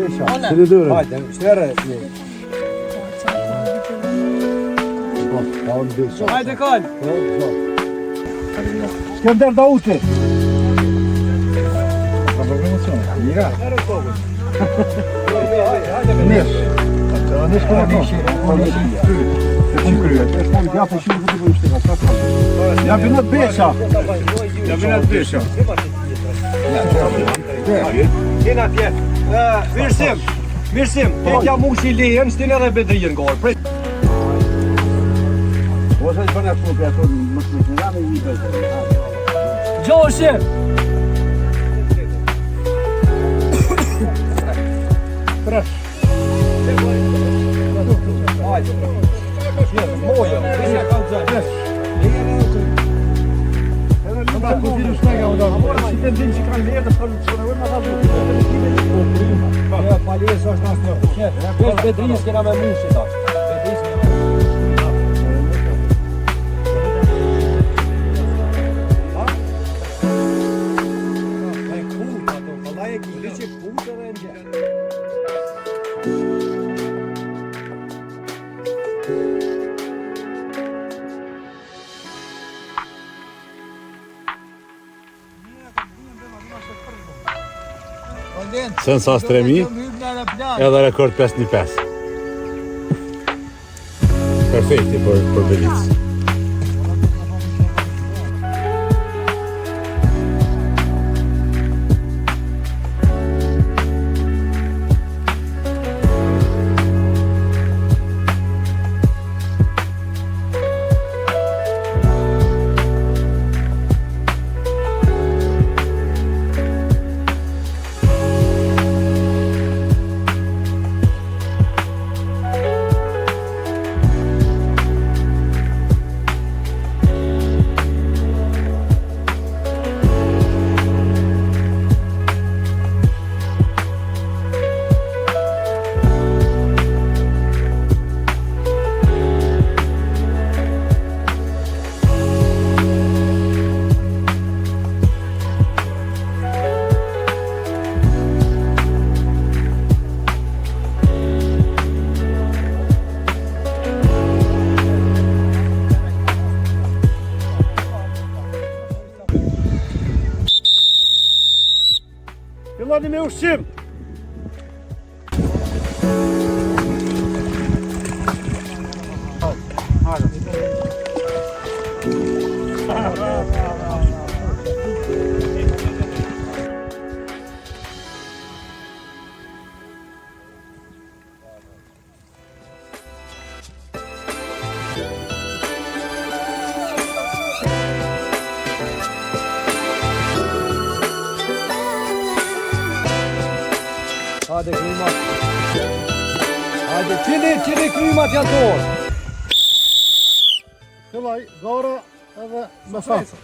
besha. Të dyrë. Hajde, shtere. Hajde, kal. Skender Dauti. Mira. Nesh. Nesh po ja binat besha. Ja binat besha. Kena tje. Mirësim. Tekja mushi lejen, s'tin edhe bedrien gorë. Ose që përnë ashtu, për ashtu më shmëshmira me i bëjtë. Gjoshe! Presh. Hajde. Moja. Presh. Në kufiru shtega u da. Si të ndinë që kanë lejë dhe për që në vërë në gazu. Paljes është nasë në. Vesh bedris kena me mushi ta. Sensas 3000 edhe rekord 5.5. Perfekti për Belicë. Filloni me ushqim. Hajde krymat. Hajde, qini krymat janë torë. Filloj, gara edhe me fatë.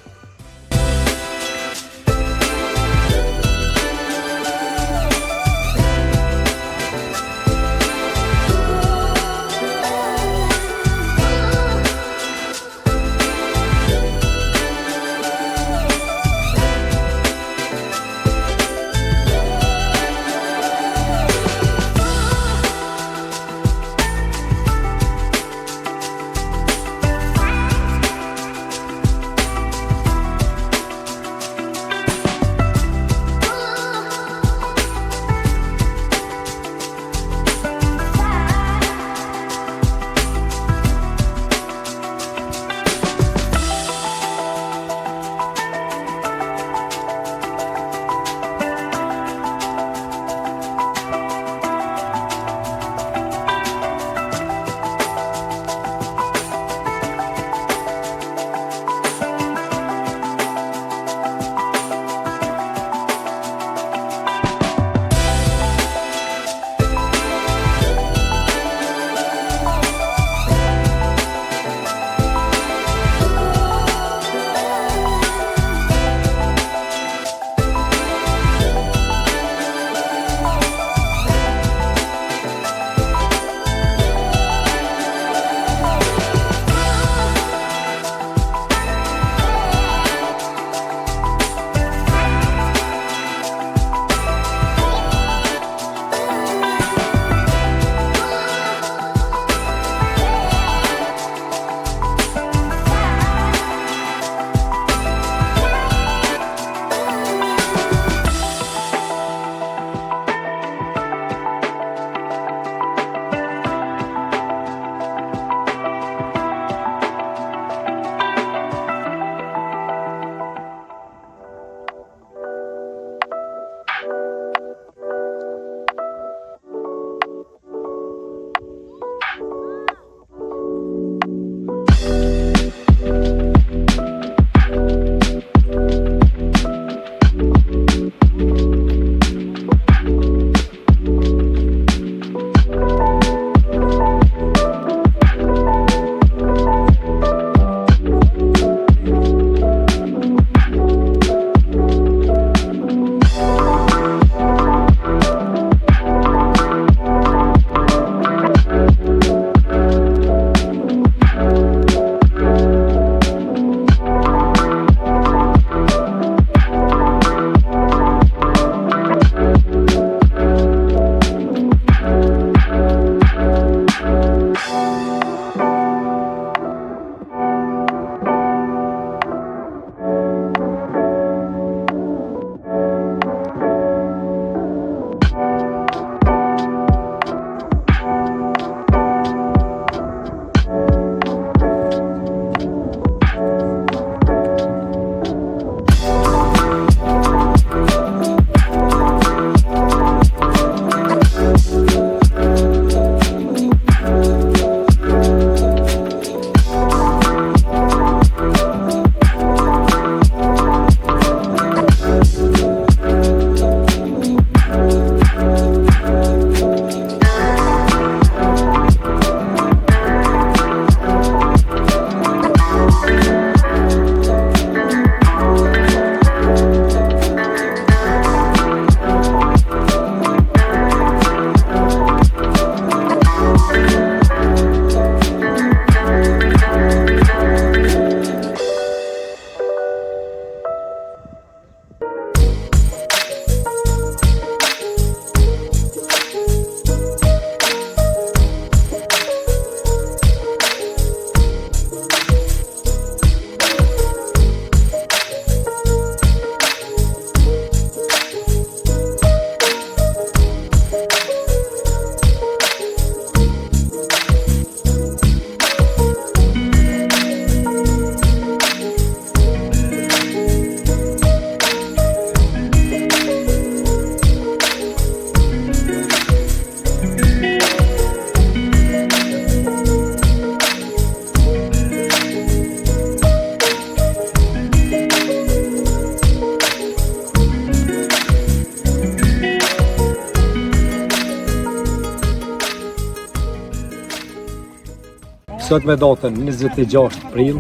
Sot me datën 26 prill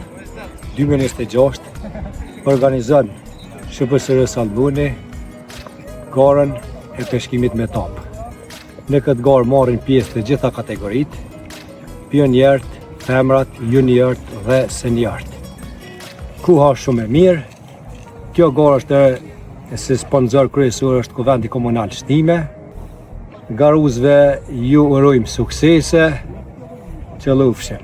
2026 organizon SHPSR Albuni garën e peshkimit me top. Në këtë garë marrin pjesë të gjitha kategoritë, pionierët, femrat, juniorët dhe seniorët. Kuha shumë e mirë. Kjo garë është si sponsor kryesor është Kuvendi Komunal Shtime. Garuzve ju urojmë suksese, qëllufshin.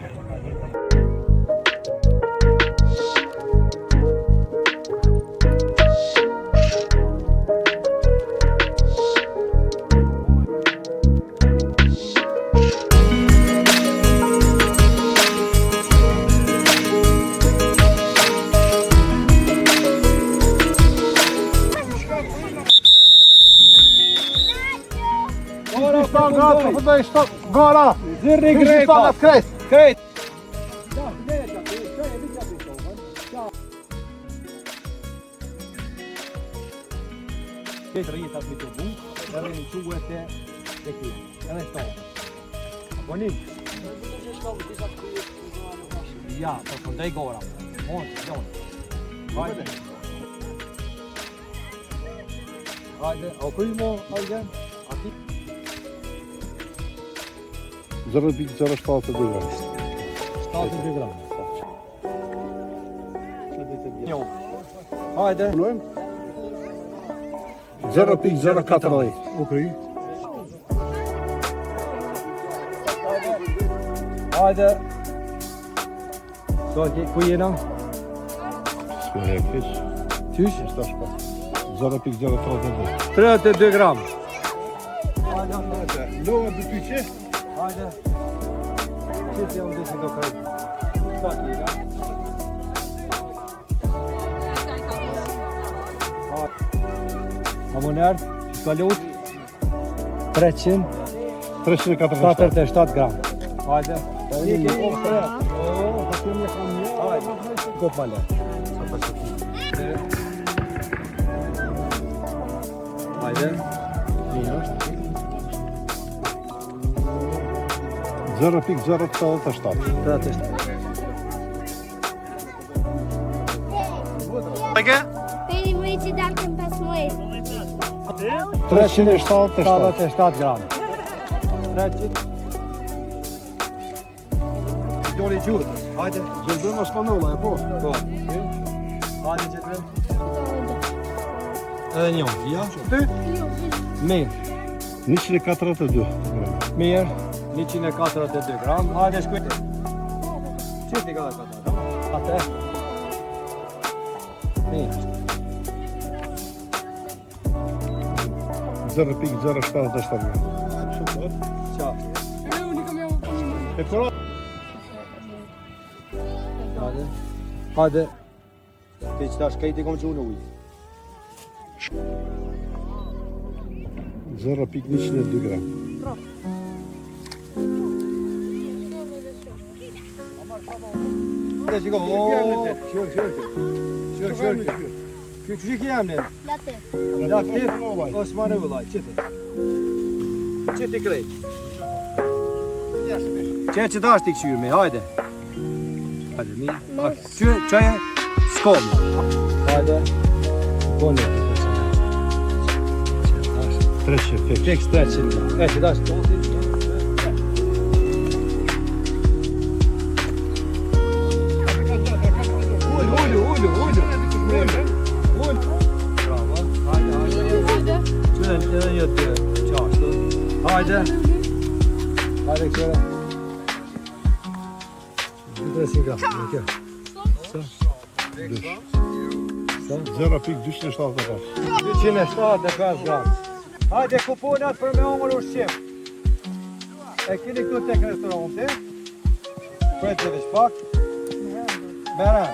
Gara! Zirri Grepa! Krejt! Krejt! Këtë rritat me të bukë, edhe në quet e kjo, edhe shtonë. Apo një? Ja, për ndaj gora. Hajde. Hajde, o kuj mo, hajde. 0,072 gram. 72 gram. Hajde. 0,040. Ukry. Hajde. So, ku jena? S'ku hektish. Tysh? 0,032. 32 gram. Lova të ty që? Hajde. Qëtë jam dhe si do kërë. Sa kira? Amoner, që ka lut? 347 gram. Hajde. Hajde. Kop male. Hajde. Një është. 0,087. Peri më i që dalkën 5 muaj. 377 gram. 300. Gjori gjurë. Hajde. Gjëndë në shpanolla, e po? Po. Hajde që të edhe një. Ja? Ty? Mirë. 142 gram. Mirë. 142 gram. Hajde shkujtë. Qëti ka dhe këta, no? Ate. Mirë. 0,077 gram. Qa. Hajde. Hajde. Ti që ta shkejti kom që unë ujë. 0,102 gram. Hajde qiko. Qërë. Kjo që që jam në? Late. Laktif, Osman e vëllaj, qëti. Qëti krejt. Që ta është t'i këshyrë me, hajde. Hajde, mi. Qëje, s'komi. Hajde. Kone. 300. Fix 300. E, që ta është tosit. Hajde. Hajde këtëre. 300 gram. Në kjo. Sa? 0,275. 275 gram. Hajde kuponat për me ongër ushqim. E kini këtu tek restorante. Pretë dhe shpak. Merë.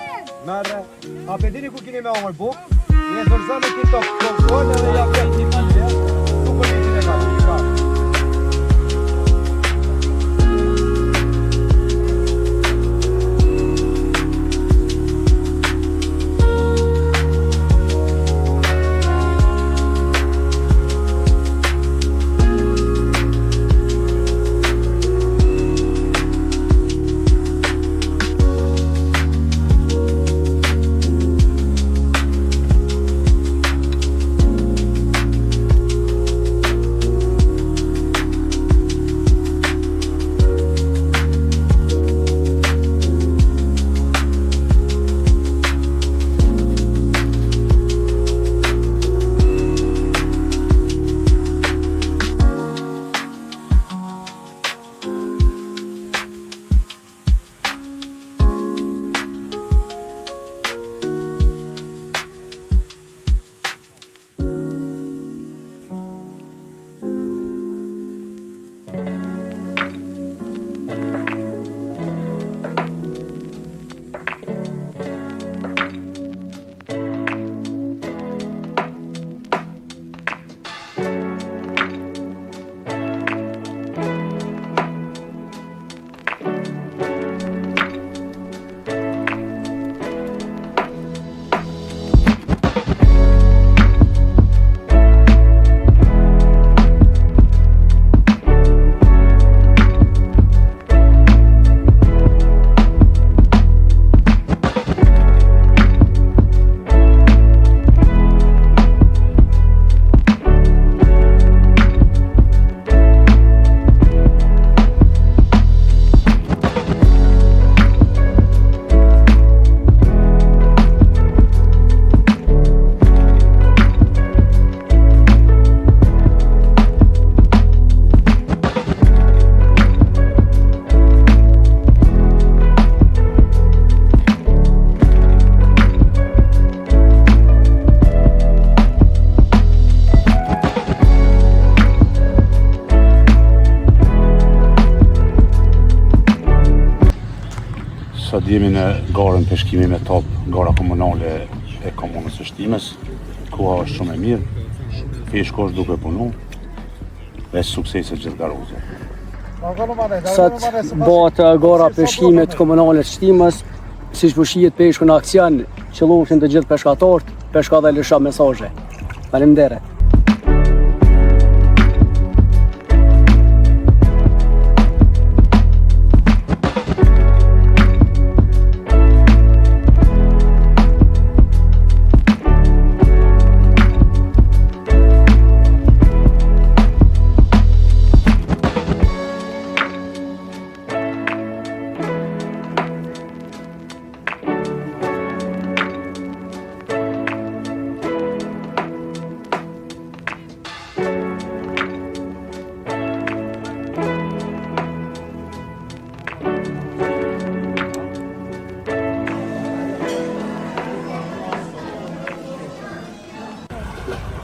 A për dini ku kini me ongër buk? Një dorëzën e këto kënë edhe ja për një një. Nuk për një që në ka. Jemi në garën peshkimi me top, gara komunale e komunës së Shtimës. Koha është shumë e mirë, peshku është duke punu, dhe suksese gjithë garuzë. Sot bëhet gara peshkimit komunale të Shtimës, siç po shihet peshku në aksion, qëllohen të gjithë peshkatorët, peshka dhe lësha mesazhe. Faleminderit.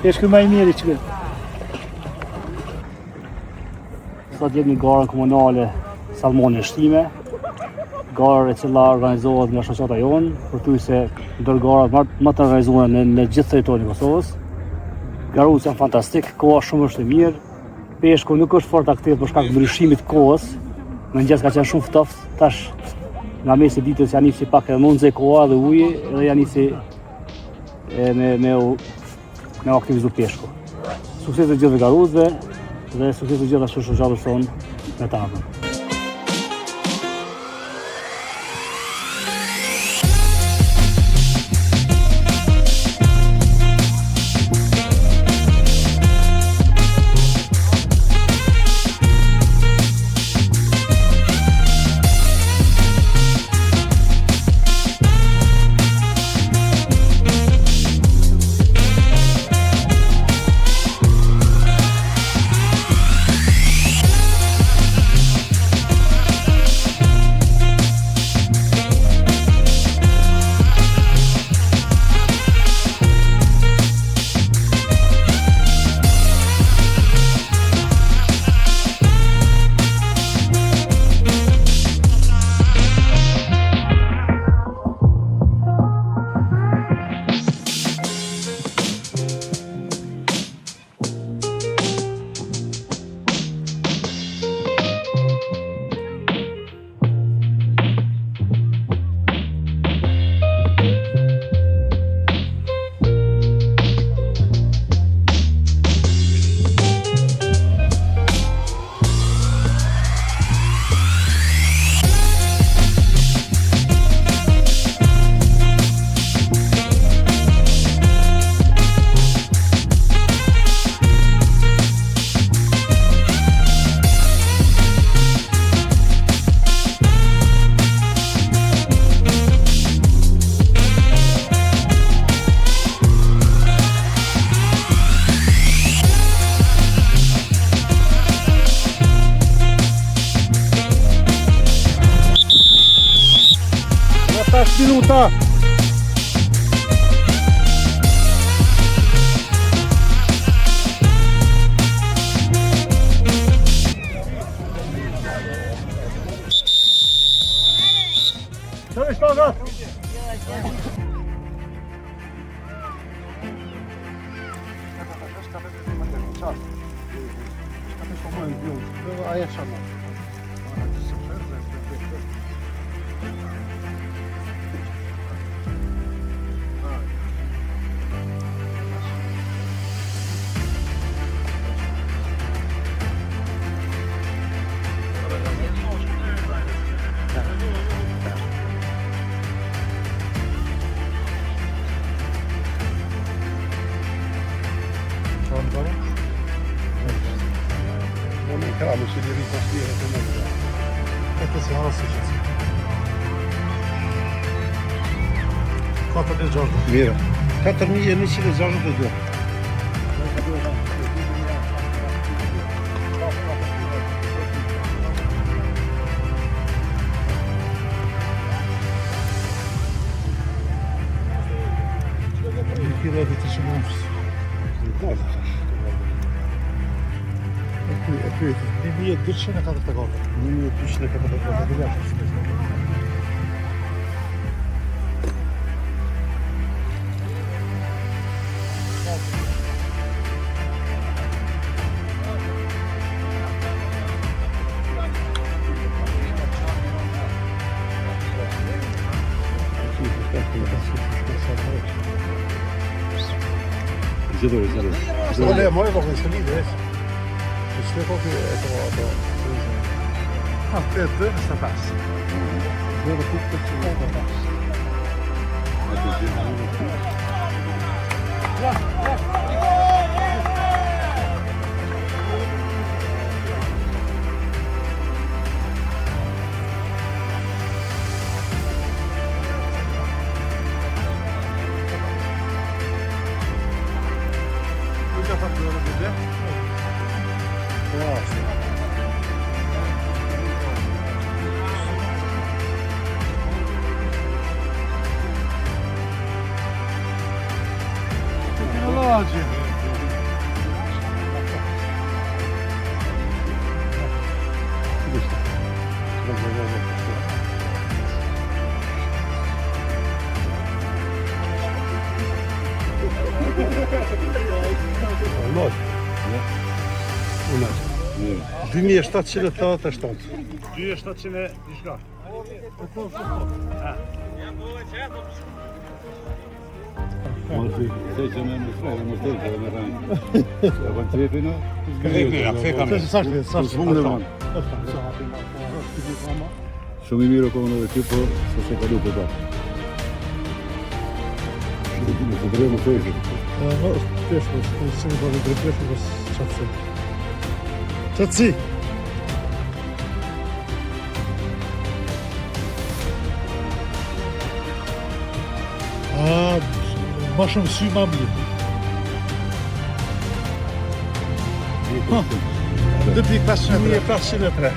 Peshku më i mirë që këtë. Sot jemi në garën komunale Salmoni Shtime, garë e cila organizohet nga shoqata jonë, përthyse ndër garat më të organizuara në gjithë territorin e Kosovës. Garuzi janë fantastik, koha shumë është e mirë. Peshku nuk është fort aktiv për shkak të ndryshimit të kohës. Mëngjes ka qenë shumë ftoftë, tash nga mesi i ditës janë nisi pak e mundze koha dhe uji, edhe janë nisi me aktivizu peshku. Sukses të gjithë garuzve dhe sukses të gjithë ashtu shoqatës tonë me ta. Minuta! Cześć, Toga! A ja sama. Kramy się nie ripostiera to mówię. To jest jara syciec. Katër e gjashtë. Mirë. 4162. Kilo di të shumës. E pyeti, 1244. 1244. Sto le moj vogël se lidhë. Çfarë po ke ato? Këtë është pas. Do të kuptoj çfarë pas. Lot. 2787. 2700 diçka. Shumë i mirë kohën edhe ti, po se se kalu për ta. Se drejë më fejshë. Peshko, se në bërë drejë peshko, bës qatësi. Qatësi! Ma shumë sy ma mirë. 2503.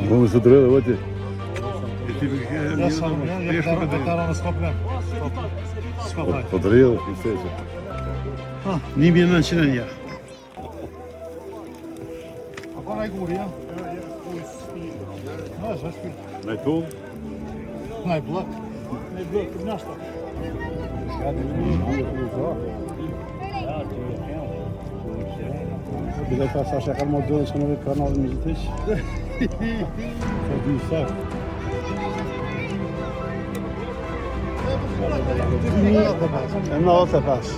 Më së drejë dhe vëti. Po drejë dhe kësejqë. 1901. Najtu? Najblok. Najblok, të nashta. Bile ka sa shakar më dojnë që në vetë kanalin në gjithëq. Sa dy sak. E në otë e pas.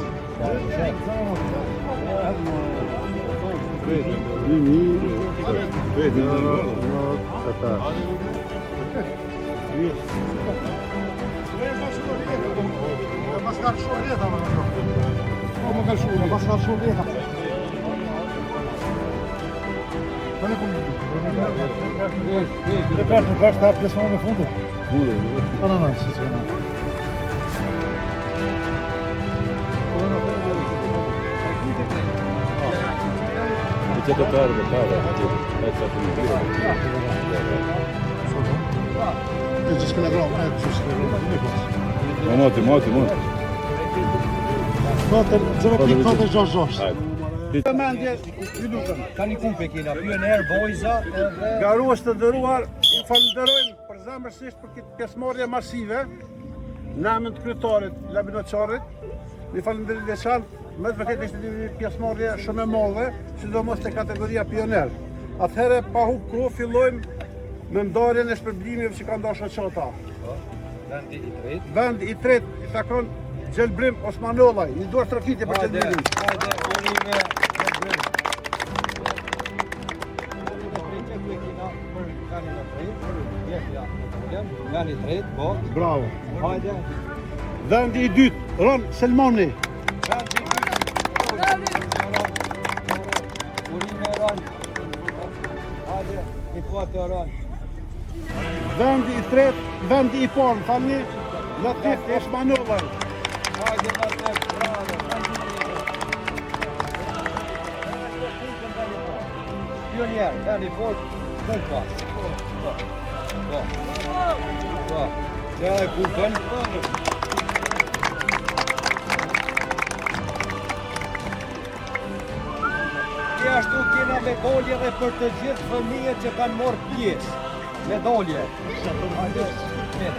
Reperto, basta a pressão no fundo. Não, não, isso não. Це татар, Monte. Notën, 0.466. Tani kumpe kena, pioner, vojza, Garues të nderuar, ju falenderojmë përzemërsisht për këtë pjesëmarrje masive në emër të kryetarit Labinoçarrit. Ju falenderoj veçantë, me të vërtetë ishte një pjesëmarrje shumë e madhe, sidomos te kategoria pioner. Atëherë pa hub kohë fillojmë me ndarjen e shpërblimeve që kanë dashur çota. Vendi i tretë i takon Gjelbrim Osmanollaj, një dorë trokitje për Gjelbrimin. Vendi i tretë, po. Bravo. Hajde. Vendi i dytë, Ron Selmoni. Vendi i dytë. Urime Ron. Hajde, i kwatë Ron. Vendi i tretë, vendi i parë, falni, Latif Osmanova. Hajde Latif, bravo. Pionier, vendi fort, në pas. Po. Ja e kupën. Ashtu kena medalje dhe për të gjithë fëmijët që kanë marrë pjesë. Medalje.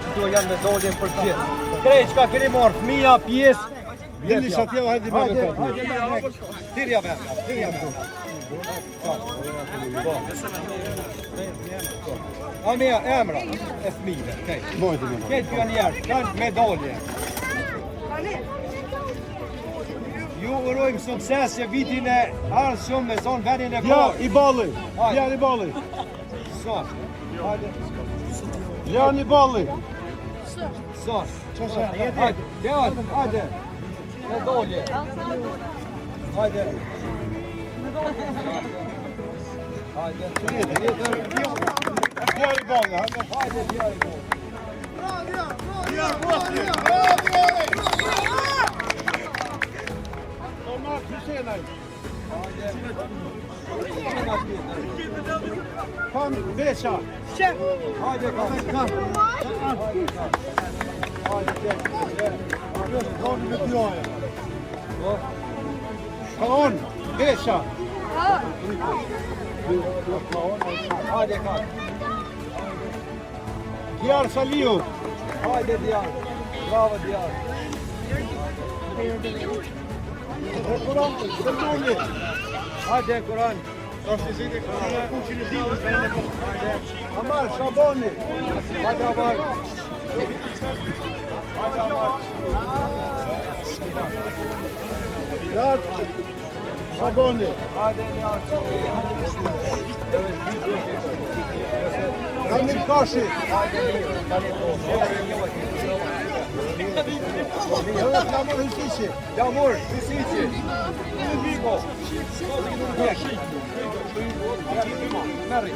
Këto janë medalje për të gjithë. Krejt çka keni marrë fëmija pjesë. Vjeni Shatjeva, hajde me Hajde. Tirja vetë. Amia emra e fëmijëve. Këtë pionierë kanë medalje. Ju urojmë sukses që vitin e ardhshëm me zonë vendin e parë. Djan i balli. Sos. Hajde. Djan i balli. Sos. Hajde. Hajde. Medalje. Hajde. Hajde. Djan i balli, hajde. Hajde, djan i balli. Omar Hüseyinaj. Kan Beşa. Hajde, kan. Kaon Beşa. Hajde, kan. Diyar Saliu. Hajde, djan. Bravo, djan. Kur'an Selmoni. Hajde, Kur'an. Amal Shaboni. Hajde, Amal. Yat Shaboni. Hajde, djan. Ramil Kashi. Evet, Yamur Hüsisi. Yamur, Hüsici. Vigo. Merri.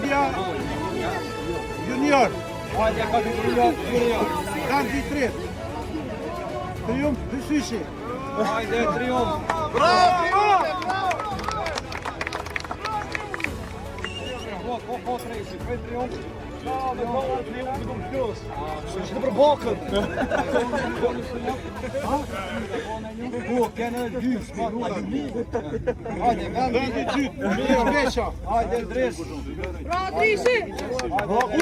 Dia Junior. Hajde, Junior. Vendi tret. Triumf Hüsisi. Hajde, Triumf. Po tresi, për Triumf. Që të përbakën. Po, kene dy, hajde, Vendi dytë, Mia Besha. hajde, Dres.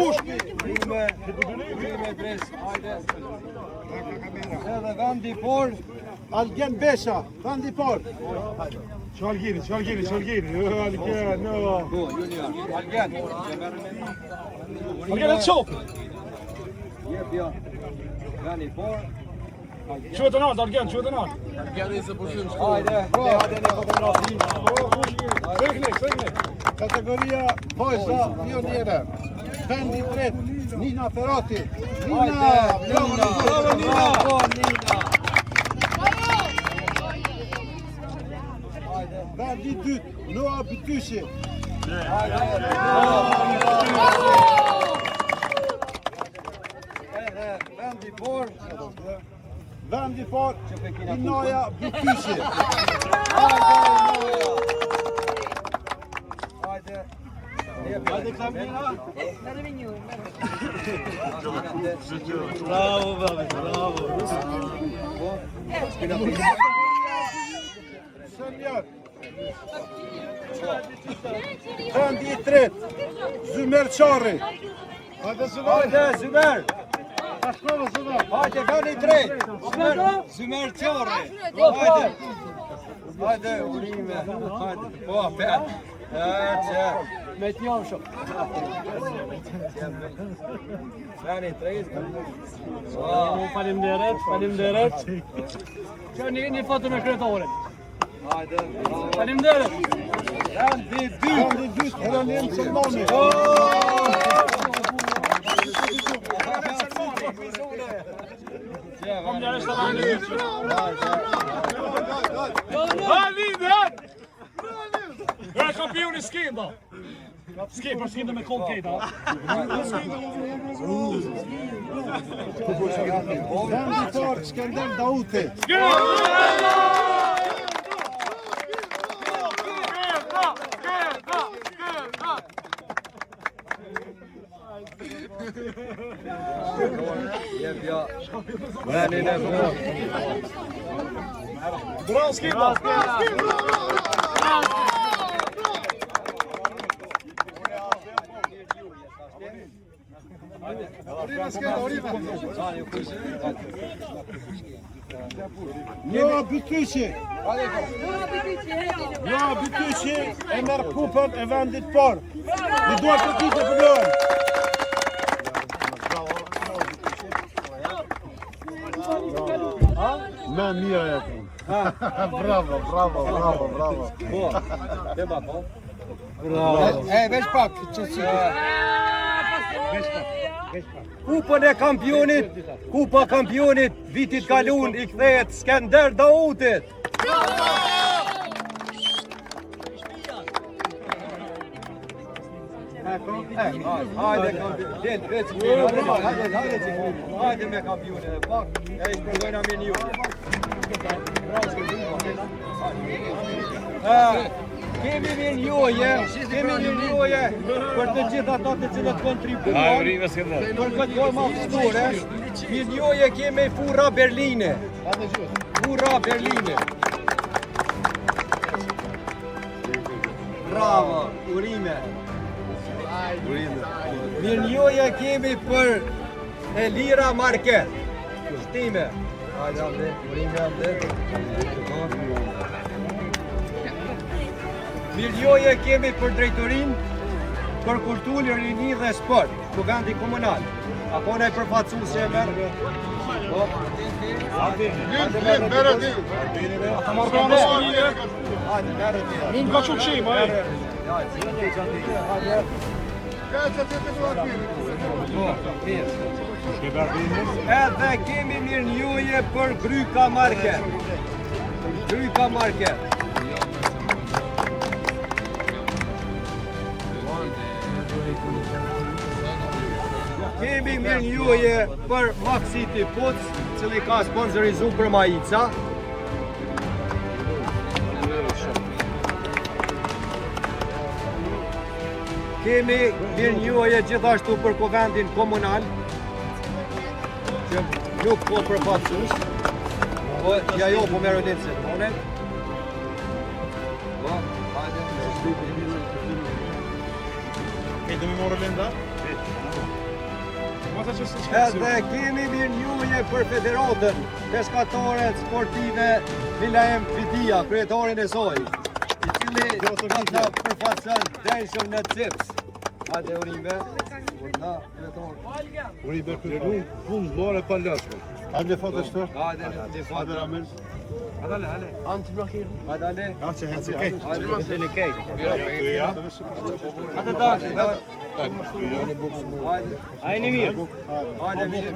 Ushki. Rime, Dres, hajde. Edhe vendi por. Algen Besha. Vendi parë. Çalgiri. Algen, no. Po, Junior. Algen. Algen e çop. Jep, ja. Vendi por. Quhet e nalt, Algen, quhet e nalt. Hajde, hajde në fotografi. Sëgne. Kategoria vojza pioniere. Vendi tretë, Nina Ferrati. Nina. Bravo, Nina. Vendi dytë, Noa Bytyshi. Vendi por. Vendi parë, Inaja Bytyshi. Hajde. Hajde, Klamina. Bravo, bravo. Senjor. Vendi i tretë, Zymer Çarri. Hajde, Zymer. Hajde, vendi i tretë. Zymer Çarri. Hajde, urime. Hajde. Po, bet. Me të njëm shumë. Veni, trejt. Faleminderit. Që një foto me kryetorin. Faleminderit. Vendi dytë, Heranim Salmoni. Gra kampioni s'kenda. S'kenda me koll kejta. Venditor Skender Dauti. Bravo skenda. Noa Bytyqi. Noa Bytyqi e merr kupën e vendit parë. I duhet të ditë për lojën. Me mira e të. Bravo. Veç pak, Kupën e kampionit, kupa kampionit vitit kalun i kthehet Skender Dautit. Hajde kampion, hajde me kampionin e pak, e i shpërgojna me një. Kemi një njoje për të gjithë ato të cilët kontribuan për këtë forma fëstore. Një njoje kemi Furra Berline. Bravo, urime. Një njoje kemi për Elira Market. Shtime. Hajde, urime amde. Miljoje kemi për drejtorin, për kulturë, rini dhe sport, ku vendi komunal. Apo ne përfacu se e merë? Nuk ka shumë qima, Edhe kemi mirënjohje për Gryka Market. Kemi mirënjohje për Maxi Tipuc, cili ka sponsorizu për majica. Kemi mirënjohje gjithashtu për Kovendin komunal, që nuk po përfaqësues, po ja jo po merë një se Edhe kemi mirënjohje për federatën peskatore sportive Vilaem Fidia, kryetorin e saj, i cili ata përfaqëson denshëm në cips. Hajde urime. Uribe për punë more pa lashme. Hajde foto shto. Hajde foto. Hajde. Anti Ibrahim. Hajde. Hajde mirë.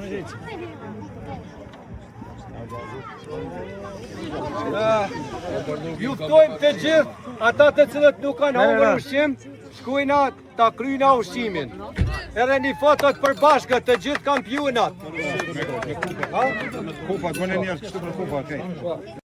Ju ftojmë të gjithë ata të cilët nuk kanë hongër ushqim, shkojna ta kryjna ushqimin. Edhe një fotot përbashkët të gjithë kampionat. Kupa, bënë njerë kështu për kupa, okej.